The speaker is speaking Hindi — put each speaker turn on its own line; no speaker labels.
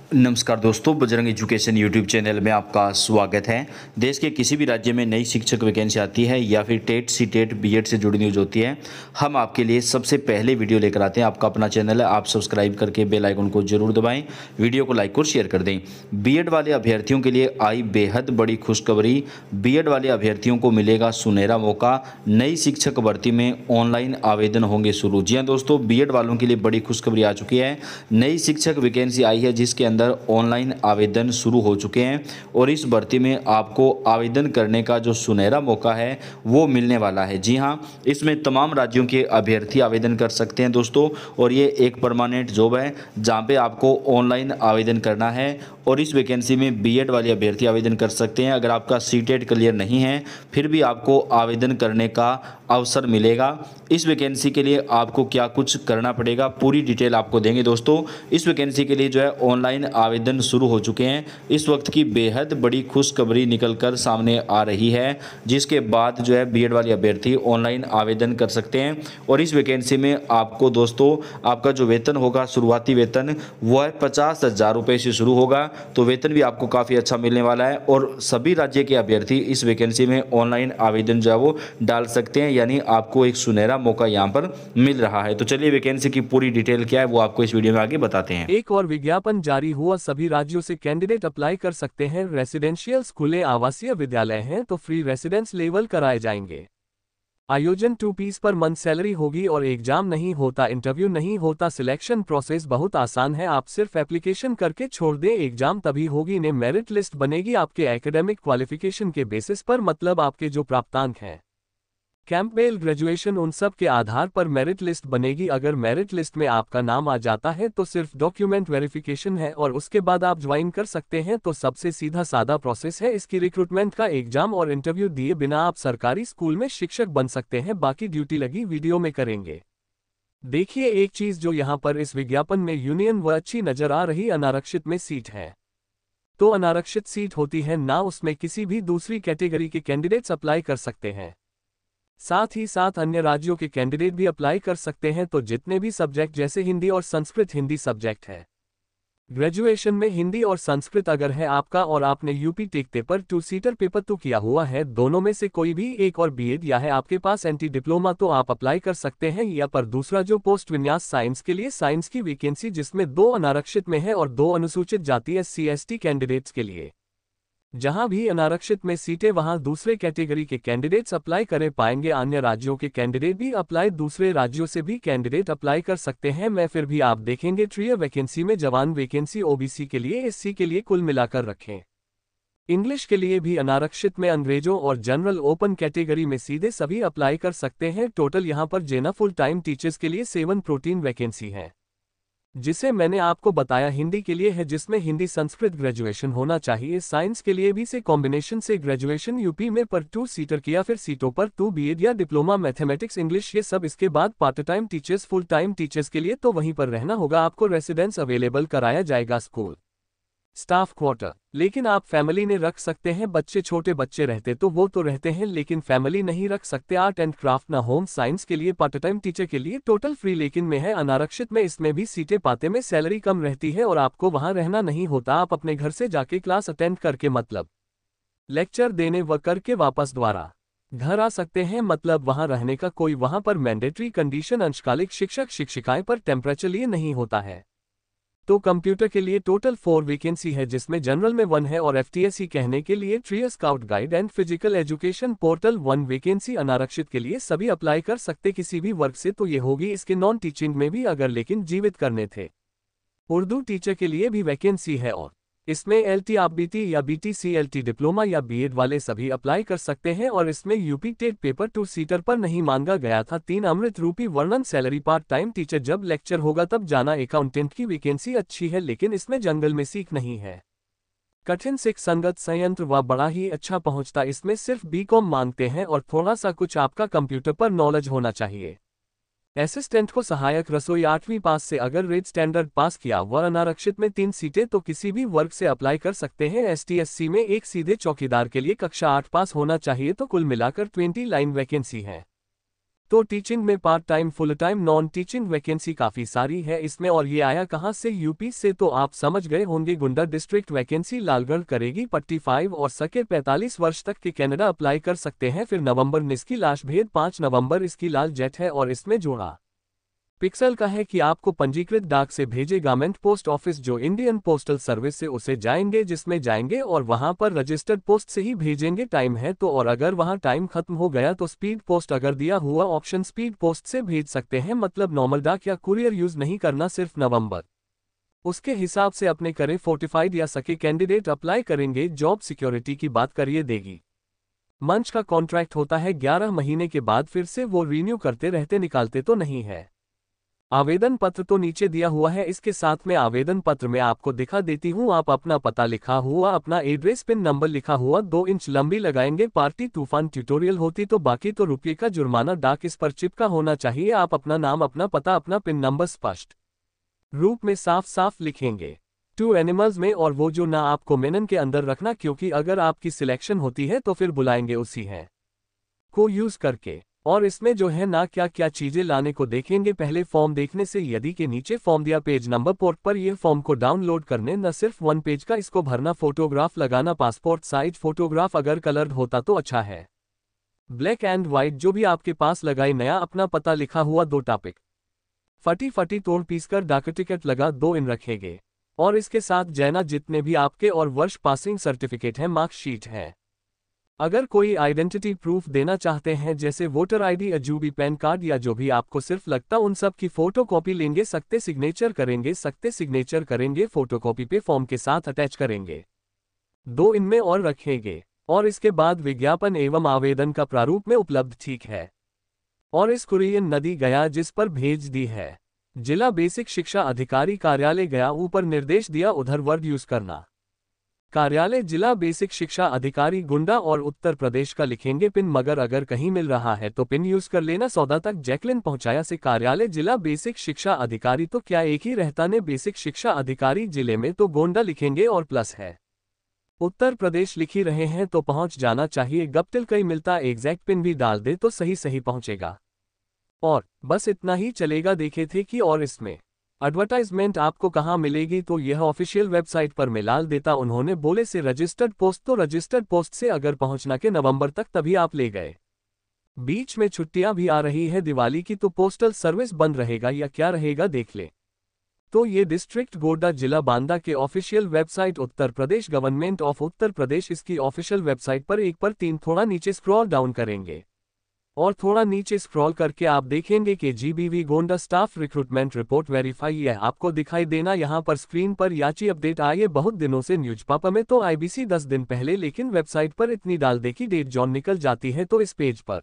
नमस्कार दोस्तों, बजरंग एजुकेशन यूट्यूब चैनल में आपका स्वागत है। देश के किसी भी राज्य में नई शिक्षक वैकेंसी आती है या फिर टेट सी टेट बीएड से जुड़ी न्यूज़ होती है, हम आपके लिए सबसे पहले वीडियो लेकर आते हैं। आपका अपना चैनल है, आप सब्सक्राइब करके बेल आइकन को जरूर दबाएं, वीडियो को लाइक और शेयर कर दें। बीएड वाले अभ्यर्थियों के लिए आई बेहद बड़ी खुशखबरी। बीएड वाले अभ्यर्थियों को मिलेगा सुनहरा मौका। नई शिक्षक भर्ती में ऑनलाइन आवेदन होंगे शुरू। जी हाँ दोस्तों, बीएड वालों के लिए बड़ी खुशखबरी आ चुकी है। नई शिक्षक वैकेंसी आई है जिसके अंदर ऑनलाइन आवेदन शुरू हो चुके हैं और इस भर्ती में आपको आवेदन करने का जो सुनहरा मौका है वो मिलने वाला है। जी हाँ, इसमें तमाम राज्यों के अभ्यर्थी आवेदन कर सकते हैं दोस्तों, और ये एक परमानेंट जॉब है जहाँ पे आपको ऑनलाइन आवेदन करना है और इस वैकेंसी में बीएड वाले अभ्यर्थी आवेदन कर सकते हैं। अगर आपका सीटेट क्लियर नहीं है फिर भी आपको आवेदन करने का अवसर मिलेगा। इस वैकेंसी के लिए आपको क्या कुछ करना पड़ेगा, पूरी डिटेल आपको देंगे दोस्तों। इस वैकेंसी के लिए जो है ऑनलाइन आवेदन शुरू हो चुके हैं। इस वक्त की बेहद बड़ी खुशखबरी निकलकर सामने आ रही है, जिसके बाद जो है बीएड वाले अभ्यर्थी ऑनलाइन आवेदन कर सकते हैं। और इस वैकेंसी में आपको दोस्तों आपका जो वेतन होगा, शुरुआती वेतन वो है 50,000 रुपये से शुरू होगा। तो वेतन भी आपको काफ़ी अच्छा मिलने वाला है और सभी राज्य के अभ्यर्थी इस वैकेंसी में ऑनलाइन आवेदन जो है वो डाल सकते हैं, यानी आपको एक सुनहरा मौका यहाँ पर मिल रहा है। तो चलिए वैकेंसी की पूरी डिटेल क्या है वो आपको इस वीडियो में आगे बताते हैं।
एक और विज्ञापन जारी हुआ, सभी राज्यों से कैंडिडेट अप्लाई कर सकते हैं। रेसिडेंशियल स्कूलें आवासीय विद्यालय हैं तो फ्री रेसिडेंस लेवल कराए जाएंगे। आयोजन 2 पीस पर मंथ सैलरी होगी और एग्जाम नहीं होता, इंटरव्यू नहीं होता। सिलेक्शन प्रोसेस बहुत आसान है, आप सिर्फ एप्लीकेशन करके छोड़ दें, एग्जाम तभी होगी। ने मेरिट लिस्ट बनेगी आपके एकेडमिक क्वालिफिकेशन के बेसिस पर, मतलब आपके जो प्राप्तांक हैं, कैंपबेल ग्रेजुएशन, उन सब के आधार पर मेरिट लिस्ट बनेगी। अगर मेरिट लिस्ट में आपका नाम आ जाता है तो सिर्फ डॉक्यूमेंट वेरिफिकेशन है और उसके बाद आप ज्वाइन कर सकते हैं। तो सबसे सीधा सादा प्रोसेस है इसकी। रिक्रूटमेंट का एग्जाम और इंटरव्यू दिए बिना आप सरकारी स्कूल में शिक्षक बन सकते हैं। बाकी ड्यूटी लगी वीडियो में करेंगे। देखिए एक चीज जो यहाँ पर इस विज्ञापन में यूनियन व अच्छी नजर आ रही, अनारक्षित में सीट है तो अनारक्षित सीट होती है ना, उसमें किसी भी दूसरी कैटेगरी के कैंडिडेट्स अप्लाई कर सकते हैं। साथ ही साथ अन्य राज्यों के कैंडिडेट भी अप्लाई कर सकते हैं। तो जितने भी सब्जेक्ट जैसे हिंदी और संस्कृत, हिंदी सब्जेक्ट है, ग्रेजुएशन में हिंदी और संस्कृत अगर है आपका और आपने UP TET paper 2 CTET paper तो किया हुआ है, दोनों में से कोई भी एक, और बीएड या है आपके पास एंटी डिप्लोमा, तो आप अप्लाई कर सकते हैं। या पर दूसरा जो पोस्ट विन्यास साइंस के लिए, साइंस की वैकेंसी जिसमें 2 अनारक्षित में है और 2 अनुसूचित जाति एससी एसटी कैंडिडेट्स के लिए। जहां भी अनारक्षित में सीटें वहां दूसरे कैटेगरी के कैंडिडेट्स अप्लाई कर पाएंगे। अन्य राज्यों के कैंडिडेट भी अप्लाई, दूसरे राज्यों से भी कैंडिडेट अप्लाई कर सकते हैं। मैं फिर भी आप देखेंगे ट्रियर वैकेंसी में जवान वैकेंसी ओबीसी के लिए, एससी के लिए कुल मिलाकर रखें। इंग्लिश के लिए भी अनारक्षित में अंग्रेजों और जनरल ओपन कैटेगरी में सीधे सभी अप्लाई कर सकते हैं। टोटल यहां पर जेना फुल टाइम टीचर्स के लिए 7 प्रोटीन वैकेंसी है, जिसे मैंने आपको बताया हिंदी के लिए है, जिसमें हिंदी संस्कृत ग्रेजुएशन होना चाहिए। साइंस के लिए भी से कॉम्बिनेशन से ग्रेजुएशन यूपी में पर 2 सीटर किया, फिर सीटों पर 2 बीएड या डिप्लोमा मैथमेटिक्स इंग्लिश, ये सब। इसके बाद part time teachers, full time teachers के लिए तो वहीं पर रहना होगा आपको, रेसिडेंस अवेलेबल कराया जाएगा, स्कूल, स्टाफ क्वार्टर। लेकिन आप फैमिली ने रख सकते हैं, बच्चे छोटे बच्चे रहते तो वो तो रहते हैं, लेकिन फैमिली नहीं रख सकते। आर्ट एंड क्राफ्ट ना, होम साइंस के लिए, पार्ट टाइम टीचर के लिए टोटल फ्री, लेकिन में है अनारक्षित में। इसमें भी सीटें पाते में सैलरी कम रहती है और आपको वहां रहना नहीं होता, आप अपने घर से जाके क्लास अटेंड करके, मतलब लेक्चर देने व करके वापस द्वारा घर आ सकते हैं। मतलब वहां रहने का कोई वहां पर मैंडेटरी कंडीशन, अंशकालिक शिक्षक शिक्षिकाएं पर टेम्परेचर लिए नहीं होता है। तो कंप्यूटर के लिए टोटल 4 वैकेंसी है, जिसमें जनरल में 1 है और एफटीएससी कहने के लिए trier scout guide and physical education portal 1 vacancy. अनारक्षित के लिए सभी अप्लाई कर सकते किसी भी वर्ग से, तो ये होगी इसके नॉन टीचिंग में भी अगर लेकिन जीवित करने थे। उर्दू टीचर के लिए भी वैकेंसी है और इसमें एलटी आबीटी या बीटीसी एलटी डिप्लोमा या बीएड वाले सभी अप्लाई कर सकते हैं। और इसमें यूपी टेट पेपर 2 सीटर पर नहीं मांगा गया था। 3 अमृत रूपी वर्णन सैलरी, पार्ट टाइम टीचर जब लेक्चर होगा तब जाना। अकाउंटेंट की वैकेंसी अच्छी है, लेकिन इसमें जंगल में सीख नहीं है, कठिन सिख संगत संयंत्र व बड़ा ही अच्छा पहुंचता। इसमें सिर्फ बीकॉम मांगते हैं और थोड़ा सा कुछ आपका कंप्यूटर पर नॉलेज होना चाहिए। असिस्टेंट को सहायक रसोई 8वीं पास से अगर रेट स्टैंडर्ड पास किया। व अनारक्षित में 3 सीटें तो किसी भी वर्ग से अप्लाई कर सकते हैं। एसटी/एससी में एक सीधे चौकीदार के लिए कक्षा 8 पास होना चाहिए। तो कुल मिलाकर 20 लाइन वैकेंसी है। तो टीचिंग में part time full time non teaching vacancy काफ़ी सारी है इसमें। और ये आया कहाँ से? यूपी से। तो आप समझ गए होंगे। गोंडा डिस्ट्रिक्ट वैकेंसी लालगढ़ करेगी पट्टी 5 और सके 45 वर्ष तक के कैनेडा अप्लाई कर सकते हैं। फिर नवंबर 19 की लास्ट भेद 5 नवंबर इसकी लाल जेट है और इसमें जोड़ा पिक्सल का है कि आपको पंजीकृत डाक से भेजे गवर्नमेंट पोस्ट ऑफिस जो इंडियन पोस्टल सर्विस से उसे जाएंगे जिसमें जाएंगे और वहां पर रजिस्टर्ड पोस्ट से ही भेजेंगे। टाइम है तो, और अगर वहां टाइम खत्म हो गया तो स्पीड पोस्ट अगर दिया हुआ ऑप्शन स्पीड पोस्ट से भेज सकते हैं। मतलब नॉर्मल डाक या कुरियर यूज नहीं करना, सिर्फ नवंबर उसके हिसाब से अपने करें। फोर्टिफाइड या सके कैंडिडेट अप्लाई करेंगे। जॉब सिक्योरिटी की बात करिए देगी। मंच का कॉन्ट्रैक्ट होता है 11 महीने के बाद, फिर से वो रिन्यू करते रहते, निकालते तो नहीं है। आवेदन पत्र तो नीचे दिया हुआ है। इसके साथ में आवेदन पत्र में आपको दिखा देती हूँ। आप अपना पता लिखा हुआ, अपना एड्रेस, पिन नंबर लिखा हुआ 2 इंच लंबी लगाएंगे। पार्टी तूफान ट्यूटोरियल होती तो बाकी तो रुपये का जुर्माना डाक इस पर चिपका होना चाहिए। आप अपना नाम, अपना पता, अपना पिन नंबर स्पष्ट रूप में साफ साफ लिखेंगे। 2 एनिमल्स में, और वो जो ना आपको मेनन के अंदर रखना, क्योंकि अगर आपकी सिलेक्शन होती है तो फिर बुलाएंगे उसी है को यूज करके। और इसमें जो है ना क्या क्या चीजें लाने को देखेंगे। पहले फॉर्म देखने से यदि के नीचे फॉर्म दिया पेज नंबर पोर्ट पर, यह फॉर्म को डाउनलोड करने, न सिर्फ 1 पेज का इसको भरना, फोटोग्राफ लगाना, पासपोर्ट साइज फोटोग्राफ, अगर कलर्ड होता तो अच्छा है, ब्लैक एंड व्हाइट जो भी आपके पास लगाए, नया अपना पता लिखा हुआ 2 टॉपिक फटी तोड़ पीस कर डाक टिकट लगा 2 इन रखेंगे। और इसके साथ जैना जितने भी आपके और वर्ष पासिंग सर्टिफिकेट है, मार्कशीट है। अगर कोई आइडेंटिटी प्रूफ देना चाहते हैं जैसे वोटर आईडी, अजूबी पैन कार्ड या जो भी आपको सिर्फ लगता, उन सब की फोटोकॉपी लेंगे। सकते सिग्नेचर करेंगे, फोटोकॉपी पे फॉर्म के साथ अटैच करेंगे, 2 इनमें और रखेंगे। और इसके बाद विज्ञापन एवं आवेदन का प्रारूप में उपलब्ध, ठीक है। और इस कुरियन नदी गया जिस पर भेज दी है जिला बेसिक शिक्षा अधिकारी कार्यालय गया, ऊपर निर्देश दिया उधर वर्ड यूज करना। कार्यालय जिला बेसिक शिक्षा अधिकारी गोंडा और उत्तर प्रदेश का लिखेंगे पिन, मगर अगर कहीं मिल रहा है तो पिन यूज कर लेना। 14 तक जैकलिन पहुंचाया से कार्यालय जिला बेसिक शिक्षा अधिकारी, तो क्या एक ही रहता ने बेसिक शिक्षा अधिकारी जिले में, तो गोंडा लिखेंगे और प्लस है उत्तर प्रदेश लिखी रहे हैं तो पहुंच जाना चाहिए। गप्टिल कई मिलता, एग्जैक्ट पिन भी डाल दे तो सही पहुंचेगा। और बस इतना ही चलेगा। देखे थे कि और इसमें एडवर्टाइजमेंट आपको कहां मिलेगी, तो यह ऑफिशियल वेबसाइट पर मिलाल देता उन्होंने, बोले से रजिस्टर्ड पोस्ट, तो रजिस्टर्ड पोस्ट से अगर पहुंचना के नवंबर तक तभी आप ले गए। बीच में छुट्टियां भी आ रही है दिवाली की, तो पोस्टल सर्विस बंद रहेगा या क्या रहेगा देख ले। तो ये डिस्ट्रिक्ट गोड्डा जिला बांदा के official website Uttar Pradesh government of Uttar Pradesh, इसकी ऑफिशियल वेबसाइट पर 1 पर 3 थोड़ा नीचे स्क्रॉल डाउन करेंगे और थोड़ा नीचे स्क्रॉल करके आप देखेंगे कि GBV Gonda staff recruitment report verify है, आपको दिखाई देना यहाँ पर स्क्रीन पर। याची अपडेट आई बहुत दिनों से न्यूज पापा में, तो आईबीसी 10 दिन पहले, लेकिन वेबसाइट पर इतनी डाल दे की डेट जॉन निकल जाती है। तो इस पेज पर